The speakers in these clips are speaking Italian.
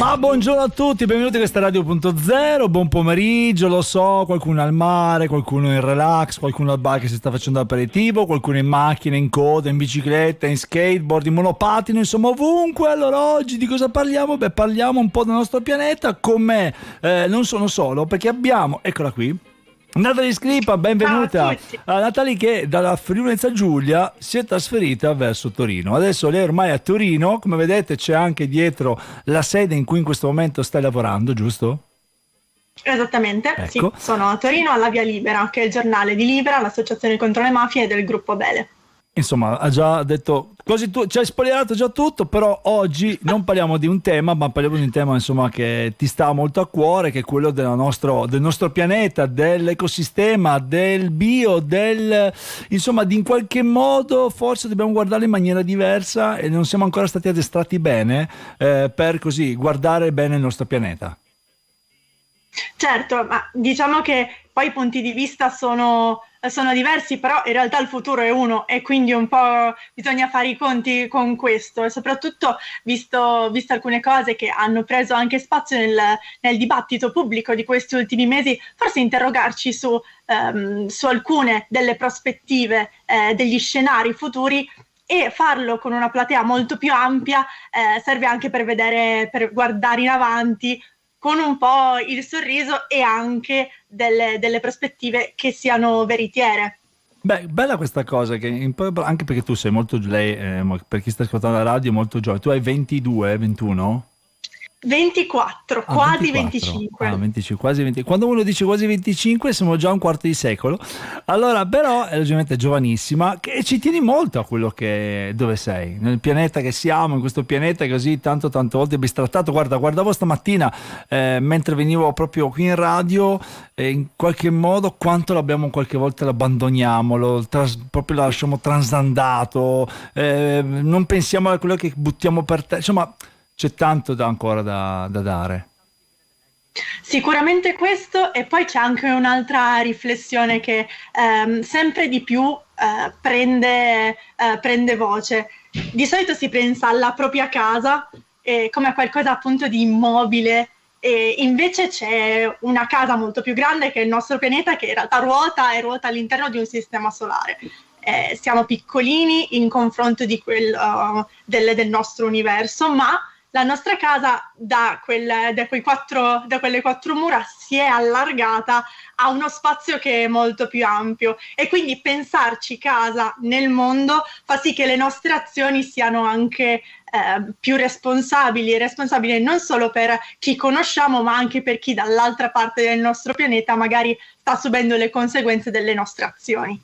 Ma buongiorno a tutti, benvenuti a questa Radio.0, buon pomeriggio, lo so, qualcuno al mare, qualcuno in relax, qualcuno al bar che si sta facendo aperitivo, qualcuno in macchina, in coda, in bicicletta, in skateboard, in monopattino, insomma ovunque. Allora oggi di cosa parliamo? Beh, parliamo un po' del nostro pianeta, con me non sono solo, perché abbiamo, eccola qui, Natalie Scripa, benvenuta. Natalie che dalla Friuli Venezia Giulia si è trasferita verso Torino. Adesso lei ormai è a Torino, come vedete c'è anche dietro la sede in cui in questo momento stai lavorando, giusto? Esattamente, ecco. Sì, sono a Torino alla Via Libera, che è il giornale di Libera, l'associazione contro le mafie e del gruppo Bele. Insomma, ha già detto quasi tu, ci hai spoilerato già tutto, però oggi non parliamo di un tema, ma parliamo di un tema insomma che ti sta molto a cuore, che è quello del nostro pianeta, dell'ecosistema, del bio, insomma, di in qualche modo forse dobbiamo guardarlo in maniera diversa e non siamo ancora stati addestrati bene per così guardare bene il nostro pianeta. Certo, ma diciamo che poi i punti di vista sono diversi, però in realtà il futuro è uno e quindi un po' bisogna fare i conti con questo e soprattutto visto alcune cose che hanno preso anche spazio nel dibattito pubblico di questi ultimi mesi, forse interrogarci su alcune delle prospettive degli scenari futuri e farlo con una platea molto più ampia serve anche per guardare in avanti con un po' il sorriso e anche delle prospettive che siano veritiere. Beh, bella questa cosa, che anche perché tu sei molto, per chi sta ascoltando la radio, molto giovane. Tu hai 22, 21? 24, quasi 25. 25, quasi 20. Quando uno dice quasi 25 siamo già un quarto di secolo. Allora, però è logicamente giovanissima e ci tieni molto a quello dove sei, nel pianeta che siamo, in questo pianeta che così tante volte bistrattato. Guardavo stamattina mentre venivo proprio qui in radio in qualche modo quanto l'abbiamo qualche volta l'abbandoniamo, proprio lo lasciamo transandato, non pensiamo a quello che buttiamo per terra, insomma c'è tanto ancora da dare. Sicuramente questo, e poi c'è anche un'altra riflessione che sempre di più prende voce. Di solito si pensa alla propria casa come a qualcosa appunto di immobile, e invece c'è una casa molto più grande che è il nostro pianeta, che in realtà ruota all'interno di un sistema solare. Siamo piccolini in confronto di del nostro universo, ma la nostra casa da quelle quattro mura si è allargata a uno spazio che è molto più ampio e quindi pensarci casa nel mondo fa sì che le nostre azioni siano anche più responsabili non solo per chi conosciamo ma anche per chi dall'altra parte del nostro pianeta magari sta subendo le conseguenze delle nostre azioni.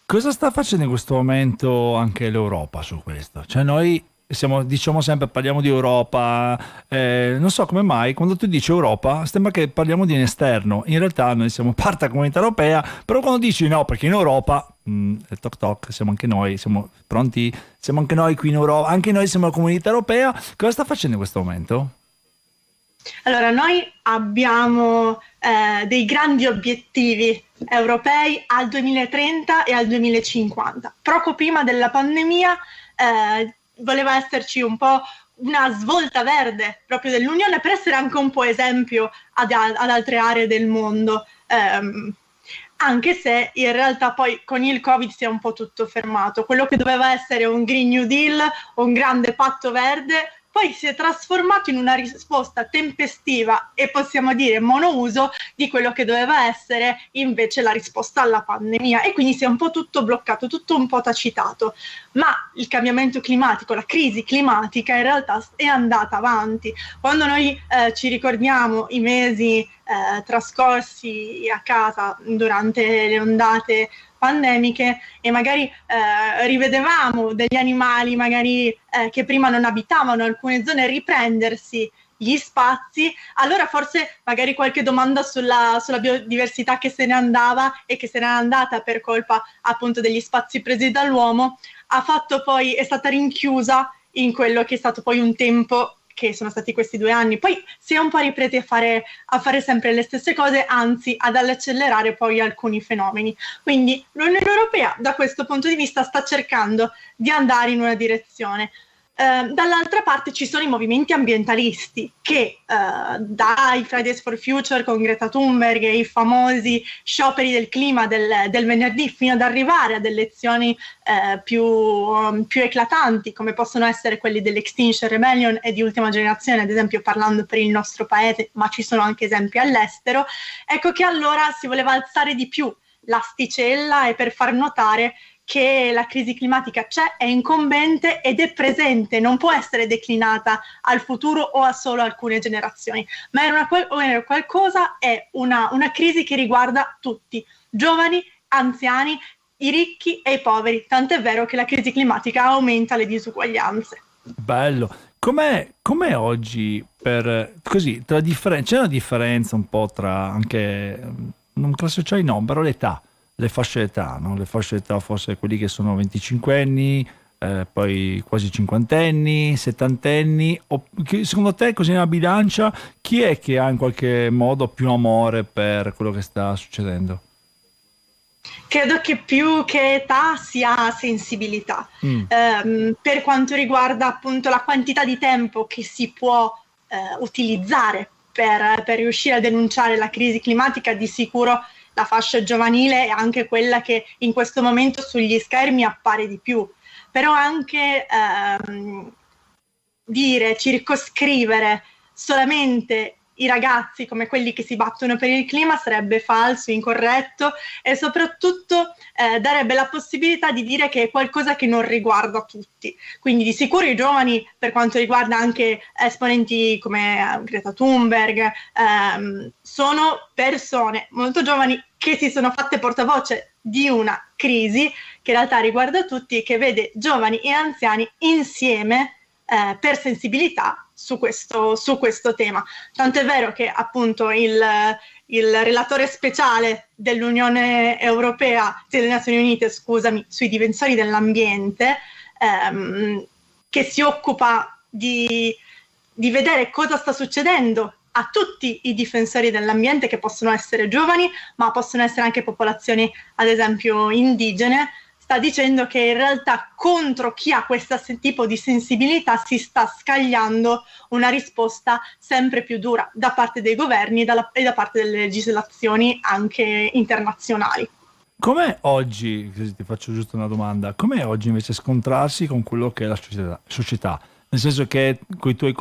Cosa sta facendo in questo momento anche l'Europa su questo? Cioè noi diciamo sempre parliamo di Europa, non so come mai quando tu dici Europa sembra che parliamo di un esterno, in realtà noi siamo parte della comunità europea, però quando dici no perché in Europa toc toc siamo anche noi, siamo pronti, siamo anche noi qui in Europa, anche noi siamo la comunità europea. Cosa sta facendo in questo momento? Allora noi abbiamo dei grandi obiettivi europei al 2030 e al 2050. Poco prima della pandemia voleva esserci un po' una svolta verde proprio dell'Unione per essere anche un po' esempio ad altre aree del mondo, anche se in realtà poi con il Covid si è un po' tutto fermato. Quello che doveva essere un Green New Deal, un grande patto verde, poi si è trasformato in una risposta tempestiva e possiamo dire monouso di quello che doveva essere invece la risposta alla pandemia, e quindi si è un po' tutto bloccato, tutto un po' tacitato. Ma il cambiamento climatico, la crisi climatica in realtà è andata avanti. Quando noi ci ricordiamo i mesi trascorsi a casa durante le ondate pandemiche e magari rivedevamo degli animali magari che prima non abitavano alcune zone riprendersi gli spazi, allora forse magari qualche domanda sulla biodiversità che se ne andava e che se n'è andata per colpa appunto degli spazi presi dall'uomo è stata rinchiusa in quello che è stato poi un tempo che sono stati questi 2 anni. Poi si è un po' ripresi a fare sempre le stesse cose, anzi ad accelerare poi alcuni fenomeni. Quindi l'Unione Europea da questo punto di vista sta cercando di andare in una direzione. Dall'altra parte ci sono i movimenti ambientalisti che dai Fridays for Future con Greta Thunberg e i famosi scioperi del clima del venerdì fino ad arrivare a delle azioni più eclatanti come possono essere quelli dell'Extinction Rebellion e di Ultima Generazione, ad esempio parlando per il nostro paese, ma ci sono anche esempi all'estero. Ecco che allora si voleva alzare di più l'asticella e per far notare che la crisi climatica c'è, è incombente ed è presente, non può essere declinata al futuro o a solo alcune generazioni, ma è una crisi che riguarda tutti, giovani, anziani, i ricchi e i poveri, tant'è vero che la crisi climatica aumenta le disuguaglianze. Bello. Com'è oggi così, c'è una differenza un po' tra anche, non classe sociali no, però l'età. Le fasce d'età, no? Le fasce d'età forse quelli che sono 25 anni, poi quasi 50 anni, 70 anni. Secondo te, così nella bilancia, chi è che ha in qualche modo più amore per quello che sta succedendo? Credo che più che età sia sensibilità. Per quanto riguarda appunto la quantità di tempo che si può utilizzare per riuscire a denunciare la crisi climatica, di sicuro la fascia giovanile è anche quella che in questo momento sugli schermi appare di più, però anche circoscrivere solamente i ragazzi come quelli che si battono per il clima sarebbe falso, incorretto e soprattutto darebbe la possibilità di dire che è qualcosa che non riguarda tutti. Quindi di sicuro i giovani, per quanto riguarda anche esponenti come Greta Thunberg, sono persone molto giovani che si sono fatte portavoce di una crisi che in realtà riguarda tutti e che vede giovani e anziani insieme per sensibilità su questo tema. Tanto è vero che appunto il relatore speciale dell'Unione Europea, delle Nazioni Unite, scusami, sui difensori dell'ambiente, che si occupa di vedere cosa sta succedendo a tutti i difensori dell'ambiente, che possono essere giovani, ma possono essere anche popolazioni, ad esempio, indigene, sta dicendo che in realtà contro chi ha questo tipo di sensibilità si sta scagliando una risposta sempre più dura da parte dei governi e da parte delle legislazioni anche internazionali. Com'è oggi, ti faccio giusto una domanda, com'è oggi invece scontrarsi con quello che è la società? Nel senso che con i tuoi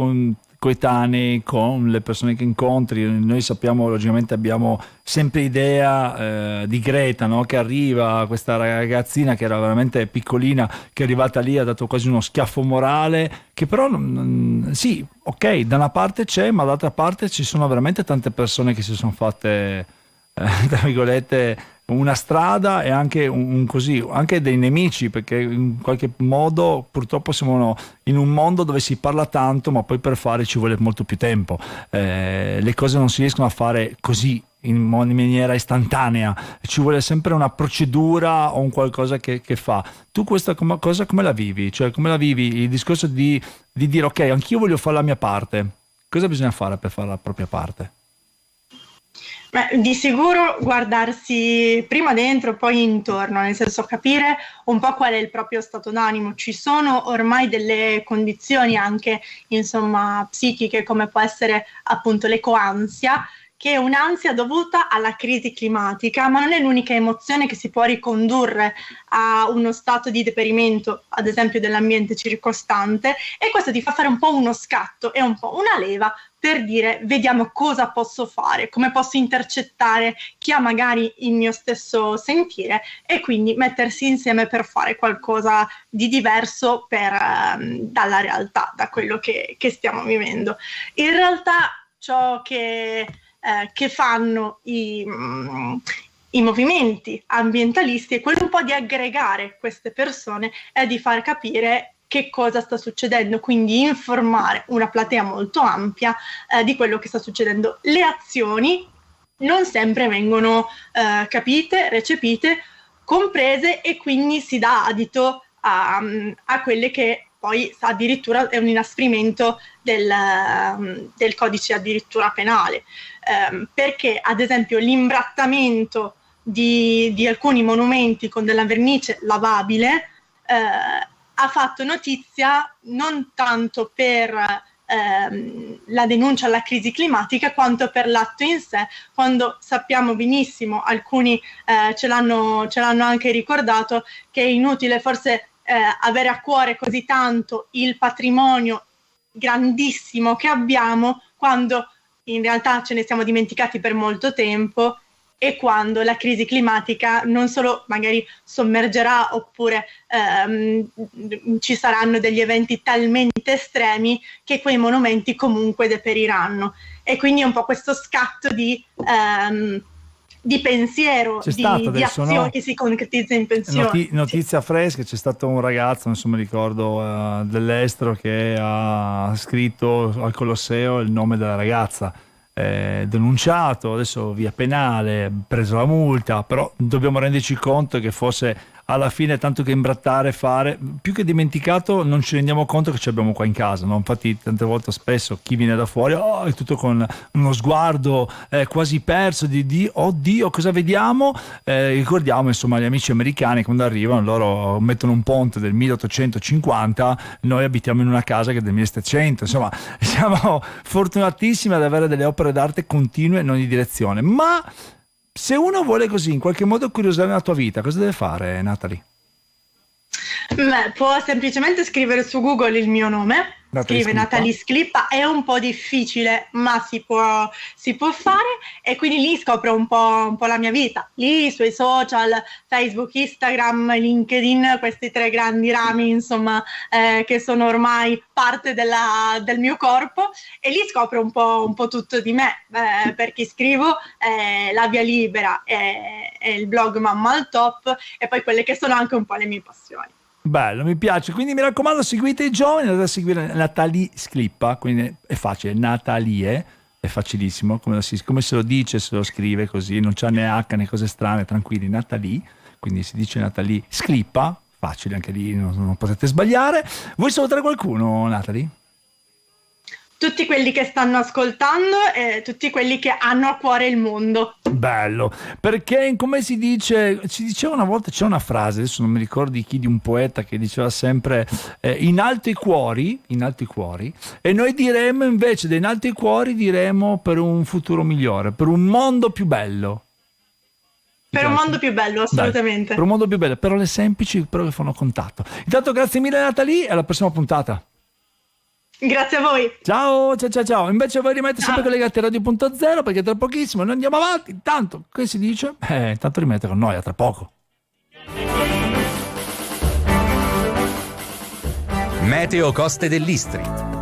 coetanei, con le persone che incontri, noi sappiamo, logicamente abbiamo sempre idea di Greta, no? Che arriva, questa ragazzina che era veramente piccolina, che è arrivata lì, ha dato quasi uno schiaffo morale, che però sì, ok, da una parte c'è, ma dall'altra parte ci sono veramente tante persone che si sono fatte, tra virgolette, una strada e anche anche dei nemici, perché in qualche modo purtroppo siamo in un mondo dove si parla tanto, ma poi per fare ci vuole molto più tempo. Le cose non si riescono a fare così in maniera istantanea, ci vuole sempre una procedura o un qualcosa che fa. Tu questa cosa come la vivi? Cioè, come la vivi il discorso di dire ok, anch'io voglio fare la mia parte? Cosa bisogna fare per fare la propria parte? Di sicuro guardarsi prima dentro, poi intorno, nel senso capire un po' qual è il proprio stato d'animo. Ci sono ormai delle condizioni anche, insomma, psichiche, come può essere appunto l'ecoansia, che è un'ansia dovuta alla crisi climatica, ma non è l'unica emozione che si può ricondurre a uno stato di deperimento, ad esempio dell'ambiente circostante, e questo ti fa fare un po' uno scatto e un po' una leva per dire vediamo cosa posso fare, come posso intercettare chi ha magari il mio stesso sentire e quindi mettersi insieme per fare qualcosa di diverso dalla realtà, da quello che stiamo vivendo. In realtà ciò che fanno i movimenti ambientalisti è quello un po' di aggregare queste persone e di far capire che cosa sta succedendo, quindi informare una platea molto ampia di quello che sta succedendo. Le azioni non sempre vengono capite, recepite, comprese, e quindi si dà adito a quelle che poi addirittura è un inasprimento del codice addirittura penale, perché ad esempio l'imbrattamento di alcuni monumenti con della vernice lavabile ha fatto notizia non tanto per la denuncia alla crisi climatica quanto per l'atto in sé, quando sappiamo benissimo, alcuni ce l'hanno anche ricordato, che è inutile forse avere a cuore così tanto il patrimonio grandissimo che abbiamo, quando in realtà ce ne siamo dimenticati per molto tempo, e quando la crisi climatica non solo magari sommergerà, oppure ci saranno degli eventi talmente estremi che quei monumenti comunque deperiranno. E quindi è un po' questo scatto di pensiero, di azione che si concretizza in pensione. Notizia fresca, c'è stato un ragazzo, non so, mi ricordo, dell'estero, che ha scritto al Colosseo il nome della ragazza, denunciato, adesso via penale, preso la multa, però dobbiamo renderci conto che forse alla fine, tanto che imbrattare, fare, più che dimenticato, non ci rendiamo conto che ci abbiamo qua in casa, no? Infatti tante volte, spesso chi viene da fuori è tutto con uno sguardo quasi perso di oddio, cosa vediamo? Ricordiamo insomma gli amici americani, quando arrivano loro mettono un ponte del 1850, noi abitiamo in una casa che è del 1700, insomma siamo fortunatissimi ad avere delle opere d'arte continue in ogni direzione. Ma se uno vuole così in qualche modo curiosare la tua vita, cosa deve fare, Natalie? Beh, può semplicemente scrivere su Google il mio nome, scrive Natalie Sclippa, è un po' difficile ma si può fare, e quindi lì scopre un po' la mia vita, lì sui social, Facebook, Instagram, LinkedIn, questi tre grandi rami insomma che sono ormai parte del mio corpo, e lì scopre un po' tutto di me, per chi scrivo La Via Libera e il blog Mamma al Top, e poi quelle che sono anche un po' le mie passioni. Bello, mi piace, quindi mi raccomando, seguite i giovani, andate a seguire Natalie Sclippa, quindi è facile, Natalie, è facilissimo, come se lo dice, se lo scrive così, non c'ha né H né cose strane, tranquilli, Natalie, quindi si dice Natalie Sclippa, facile anche lì, non potete sbagliare. Vuoi salutare qualcuno, Natalie? Tutti quelli che stanno ascoltando e tutti quelli che hanno a cuore il mondo. Bello, perché come si diceva una volta, c'è una frase, adesso non mi ricordo di chi, di un poeta, che diceva sempre in alto i cuori, e noi diremo invece in alto i cuori diremo per un futuro migliore, per un mondo più bello. Per un mondo più bello, assolutamente. Per un mondo più bello, parole semplici però che fanno contatto. Intanto grazie mille Natalie e alla prossima puntata. Grazie a voi. Ciao. Invece voi rimanete sempre collegati a Radio.0, perché tra pochissimo noi andiamo avanti. Intanto, che si dice? Intanto rimanete con noi, a tra poco. Meteo Coste dell'Istri.